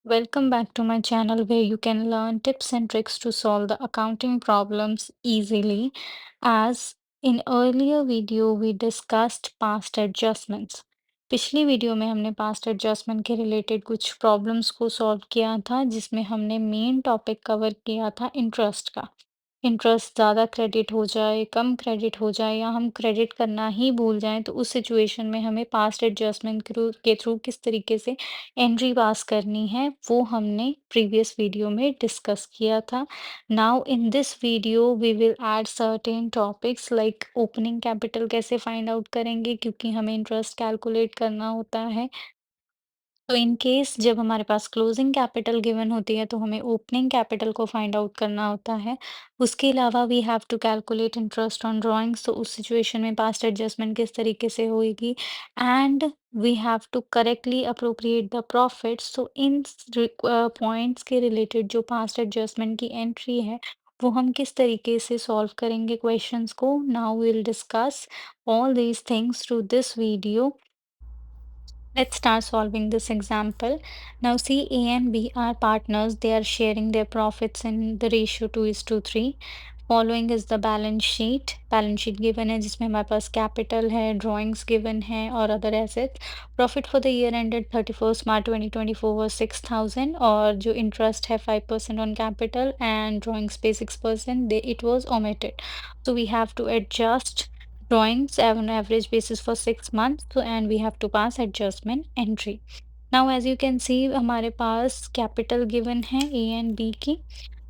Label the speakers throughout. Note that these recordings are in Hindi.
Speaker 1: Welcome back to my channel where you can learn tips and tricks to solve the accounting problems easily. As in earlier video we discussed past adjustments. पिछली वीडियो में हमने पास्ट एडजस्टमेंट के रिलेटेड कुछ प्रॉब्लम्स को सॉल्व किया था जिसमें हमने मेन टॉपिक कवर किया था इंटरेस्ट का। इंटरेस्ट ज़्यादा क्रेडिट हो जाए, कम क्रेडिट हो जाए या हम क्रेडिट करना ही भूल जाएँ तो उस सिचुएशन में हमें पास्ट एडजस्टमेंट के थ्रू किस तरीके से एंट्री पास करनी है, वो हमने प्रीवियस वीडियो में डिस्कस किया था। Now in this video we will add certain topics like opening capital कैसे फाइंड आउट करेंगे क्योंकि हमें इंटरेस्ट कैलकुलेट करना होता है। तो इन केस जब हमारे पास क्लोजिंग कैपिटल गिवन होती है तो हमें ओपनिंग कैपिटल को फाइंड आउट करना होता है। उसके अलावा we have to calculate interest on drawings, तो उस सिचुएशन में पास्ट एडजस्टमेंट किस तरीके से होएगी and we have to correctly appropriate the profits. तो इन पॉइंट्स के रिलेटेड जो पास्ट एडजस्टमेंट की एंट्री है वो हम किस तरीके से सॉल्व करेंगे क्वेश्चंस को। Now will discuss all these things through this video. Let's start solving this example. Now, see, A and B are partners. They are sharing their profits in the ratio 2:3. Following is the balance sheet. Balance sheet given है जिसमें हमारे पास capital है, drawings given है और other assets. Profit for the year ended 31st March 2024 was 6,000 और जो interest है 5% on capital and drawings पे 6%, it was omitted. So we have to adjust drawings on average basis for 6 months, so and we have to pass adjustment entry. Now as you can see हमारे पास कैपिटल गिवन है ए एंड बी की,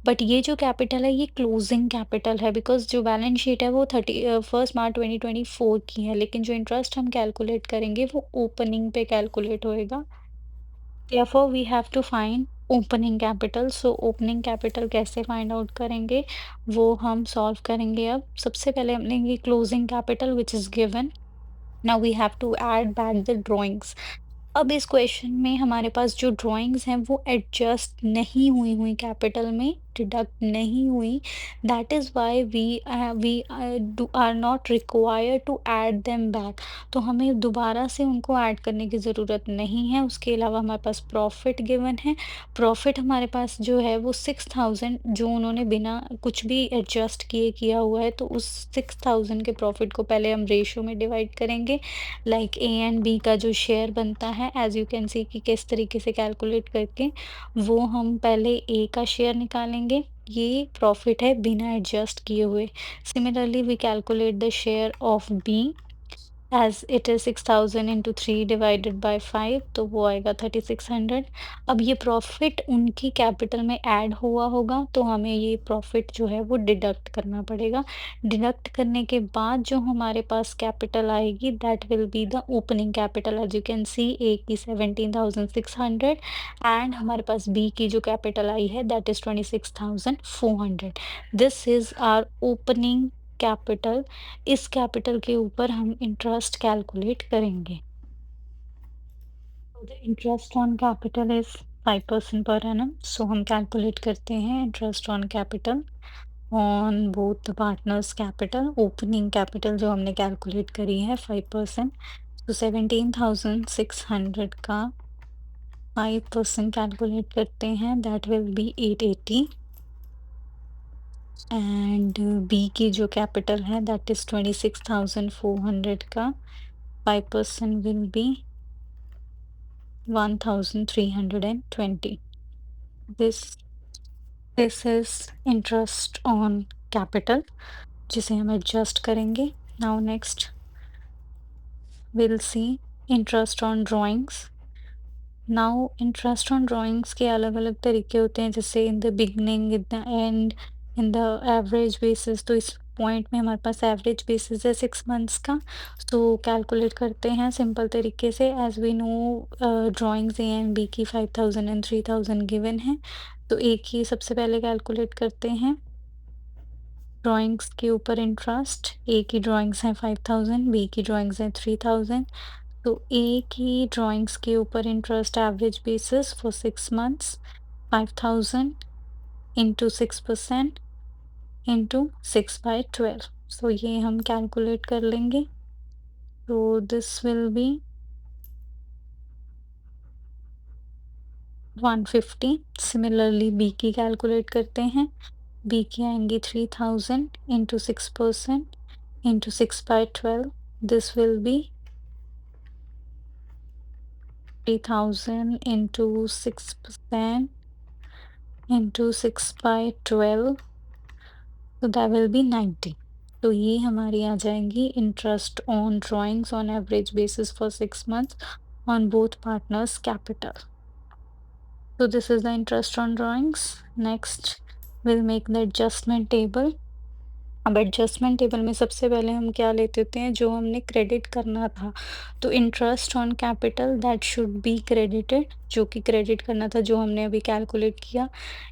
Speaker 1: बट ये जो कैपिटल है ये क्लोजिंग कैपिटल है बिकॉज जो बैलेंस शीट है वो 1 मार्च 2024 की है, लेकिन जो इंटरेस्ट हम कैलकुलेट करेंगे वो ओपनिंग पे कैलकुलेट होएगा। Therefore, we have to find opening capital. So opening capital कैसे फाइंड आउट करेंगे वो हम सॉल्व करेंगे। अब सबसे पहले हम लेंगे closing capital which is given. Now we have to add back the drawings. अब इस क्वेश्चन में हमारे पास जो ड्राइंग्स हैं वो एडजस्ट नहीं हुई हुई कैपिटल में डिडक्ट नहीं हुई। That is why we do are not required to add them back. तो हमें दोबारा से उनको ऐड करने की ज़रूरत नहीं है। उसके अलावा हमारे पास प्रॉफिट गिवन है। प्रॉफिट हमारे पास जो है वो 6,000 जो उन्होंने बिना कुछ भी एडजस्ट किए किया हुआ है, तो उस 6,000 के प्रॉफिट को पहले हम रेशियो में डिवाइड करेंगे। लाइक ए एंड बी का जो शेयर बनता है एज यू कैन सी कि किस तरीके से कैलकुलेट करके वो हम पहले ए का शेयर निकालेंगे। ये प्रॉफिट है बिना एडजस्ट किए हुए। Similarly we calculate the share of B as it is 6,000 into 3 divided by 5, तो वो आएगा 3,600। अब ये प्रॉफिट उनकी कैपिटल में ऐड हुआ होगा तो हमें ये प्रॉफिट जो है वो डिडक्ट करना पड़ेगा। डिडक्ट करने के बाद जो हमारे पास कैपिटल आएगी that will be the opening capital. As you can see A की 17,600 एंड हमारे पास बी की जो कैपिटल आई है that is 26,400। This is our opening capital. इस कैपिटल के ऊपर हम इंटरेस्ट कैलकुलेट करेंगे। The interest on capital is 5% per annum. So हम कैलकुलेट करते हैं interest on capital on both the partners capital. Opening capital जो हमने कैलकुलेट करी है 5%, तो 17,600 का 5% कैलकुलेट करते हैं that will be 880 and B की जो कैपिटल है दैट इज 26,400 का 5% will be 1,320. This this is interest on capital जिसे हम एडजस्ट करेंगे। Now next we'll see interest on drawings. Now interest on drawings के अलग अलग तरीके होते हैं, जैसे in the beginning, in the end, in the average basis. तो इस पॉइंट में हमारे पास एवरेज बेसिस है 6 मंथ्स का। तो कैलकुलेट करते हैं सिंपल तरीके से। As we know drawings A and B की 5,000 एंड 3,000 गिवन है, तो ए की सबसे पहले कैलकुलेट करते हैं। ड्राइंग्स के ऊपर इंटरेस्ट, ए की ड्राइंग्स हैं 5,000, बी की ड्राइंग्स हैं 3,000। तो ए की ड्राइंग्स के ऊपर interest average basis for 6 months 5,000 into 6% into 6/12। So ये हम कैलकुलेट कर लेंगे। तो this will be 150। Similarly B की कैलकुलेट करते हैं। बी की आएंगी 3000 into 6% into 6/12। This will be 3000 into 6% into 6/12, तो दैट विल बी 90। तो ये हमारी आ जाएंगी interest on drawings on average basis for 6 months on both partners capital. So this is the interest on drawings. Next, we'll make the adjustment table. अब एडजस्टमेंट टेबल में सबसे पहले हम क्या लेते होते हैं, जो हमने क्रेडिट करना था। तो interest on capital that should be credited, जो कि क्रेडिट करना था, जो हमने अभी कैलकुलेट किया।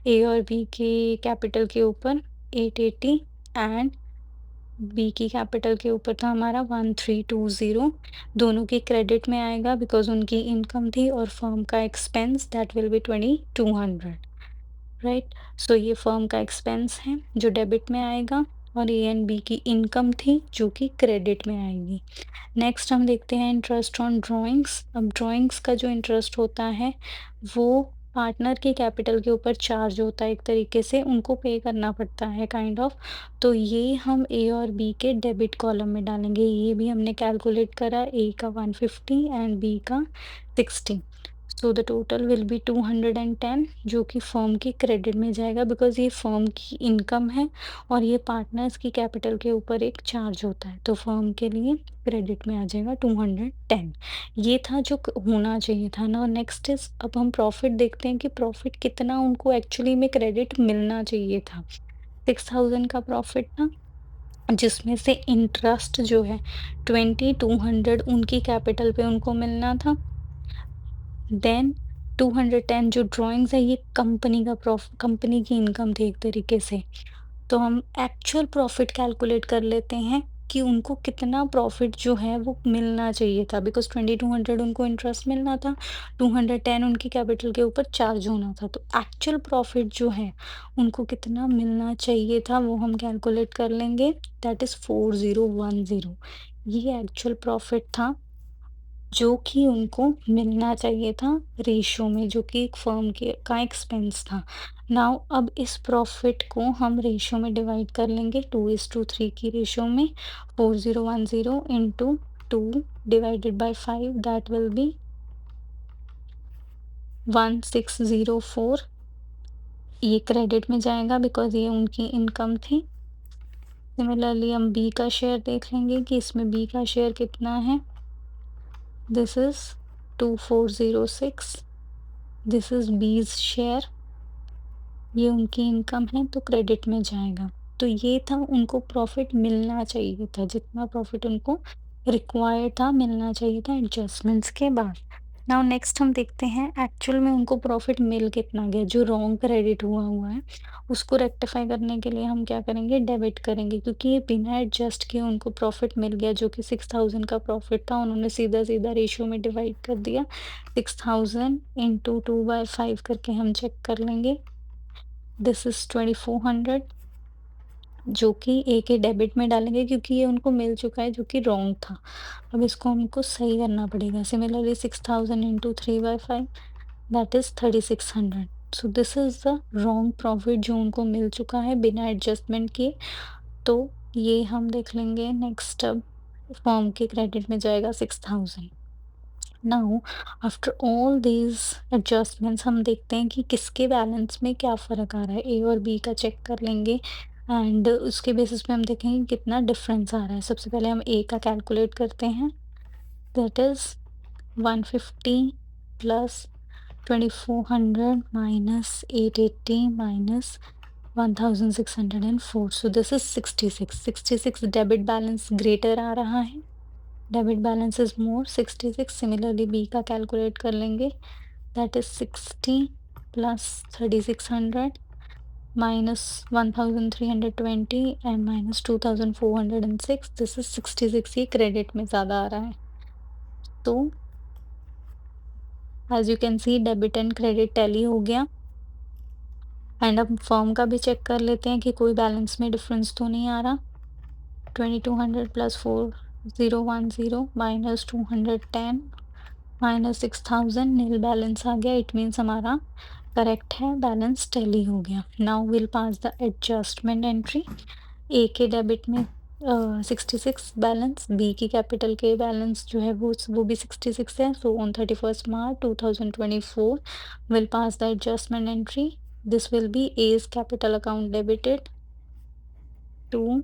Speaker 1: ए और बी के कैपिटल के ऊपर 880 एंड बी की कैपिटल के ऊपर था हमारा 1320। दोनों की क्रेडिट में आएगा बिकॉज उनकी इनकम थी, और फर्म का expense that will be 2200, right. So ये फर्म का एक्सपेंस है जो डेबिट में आएगा, और ए एंड बी की इनकम थी जो कि क्रेडिट में आएगी। नेक्स्ट हम देखते हैं इंटरेस्ट ऑन ड्राइंग्स। अब ड्राइंग्स का जो इंटरेस्ट होता है वो पार्टनर के कैपिटल के ऊपर चार्ज होता है, एक तरीके से उनको पे करना पड़ता है काइंड ऑफ। तो ये हम ए और बी के डेबिट कॉलम में डालेंगे। ये भी हमने कैलकुलेट करा, ए का 150 एंड बी का 60। So the total will be 210, जो कि फर्म की क्रेडिट में जाएगा बिकॉज ये फर्म की इनकम है, और ये पार्टनर्स की कैपिटल के ऊपर एक चार्ज होता है, तो फर्म के लिए क्रेडिट में आ जाएगा 210। ये था जो होना चाहिए था ना। नेक्स्ट इज, अब हम प्रॉफिट देखते हैं कि प्रॉफिट कितना उनको एक्चुअली में क्रेडिट मिलना चाहिए था। 6000 का प्रॉफिट था, जिसमें से इंटरेस्ट जो है 2200 उनकी कैपिटल पे उनको मिलना था। देन 210 जो ड्राइंग्स है, ये कंपनी का कंपनी की इनकम थी एक तरीके से। तो हम एक्चुअल प्रॉफिट कैलकुलेट कर लेते हैं कि उनको कितना प्रॉफिट जो है वो मिलना चाहिए था, बिकॉज 2200 उनको इंटरेस्ट मिलना था, 210 उनकी कैपिटल के ऊपर चार्ज होना था। तो एक्चुअल प्रॉफिट जो है उनको कितना मिलना चाहिए था वो हम कैलकुलेट कर लेंगे, दैट इज 4010। ये एक्चुअल प्रॉफिट था जो कि उनको मिलना चाहिए था रेशियो में, जो कि एक फर्म के का एक्सपेंस था। नाउ अब इस प्रॉफिट को हम रेशियो में डिवाइड कर लेंगे 2:3 की रेशियो में। 4010 into 2 divided by 5 that will B 1604। ये क्रेडिट में जाएगा बिकॉज ये उनकी इनकम थी। सिमिलरली हम बी का शेयर देख लेंगे कि इसमें बी का शेयर कितना है। This is 2406। दिस इज बीज शेयर, ये उनकी इनकम है तो क्रेडिट में जाएगा। तो ये था, उनको प्रॉफिट मिलना चाहिए था, जितना प्रॉफिट उनको रिक्वायर्ड था मिलना चाहिए था एडजस्टमेंट्स के बाद। नाउ नेक्स्ट हम देखते हैं एक्चुअल में उनको प्रॉफिट मिल कितना गया, जो रॉन्ग क्रेडिट हुआ हुआ है उसको रेक्टिफाई करने के लिए हम क्या करेंगे, डेबिट करेंगे, क्योंकि ये बिना एडजस्ट किए उनको प्रॉफिट मिल गया जो कि 6000 का प्रॉफिट था। उन्होंने सीधा सीधा रेशियो में डिवाइड कर दिया। 6000 इंटू 2/5 करके हम चेक कर लेंगे। दिस इज 2400, जो कि ए के डेबिट में डालेंगे क्योंकि ये उनको मिल चुका है जो कि रॉन्ग था। अब इसको हमको सही करना पड़ेगा। Similarly 6000 into 3/5 that is 3600। So this is the wrong profit जो उनको मिल चुका है बिना एडजस्टमेंट किए। तो ये हम देख लेंगे। नेक्स्ट, अब फॉर्म के क्रेडिट में जाएगा 6000। Now after all these adjustments हम देखते हैं कि किसके बैलेंस में क्या फ़र्क आ रहा है। ए और बी का चेक कर लेंगे एंड उसके बेसिस पे हम देखेंगे कितना डिफरेंस आ रहा है। सबसे पहले हम ए का कैलकुलेट करते हैं, that is 150 plus 2400 minus 880 minus 1604। So this is 66 debit balance greater आ रहा है, debit balance is more 66। Similarly B का कैलकुलेट कर लेंगे, that is 60 plus 3600 minus 1320 and minus 2406। This is 66, ये क्रेडिट में ज़्यादा आ रहा है। तो as you can see debit and credit tally हो गया। एंड अब फर्म का भी चेक कर लेते हैं कि कोई बैलेंस में डिफरेंस तो नहीं आ रहा। 2200 प्लस 4010 माइनस 210 -6000 नील बैलेंस आ गया, इट मीन्स हमारा करेक्ट है, बैलेंस टैली हो गया। Now will pass the adjustment entry. A के डेबिट में 66 बैलेंस, बी की कैपिटल के बैलेंस जो है वो भी 66 है। So on 31st March 2024 will pass the adjustment entry. This will be as capital account debited to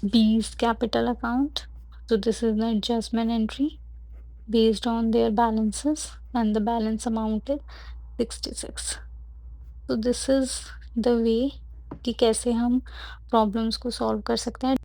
Speaker 1: B's capital account. So this is the adjustment entry based on their balances, and the balance amount is 66. So this is the way कि कैसे हम प्रॉब्लम्स को सॉल्व कर सकते हैं।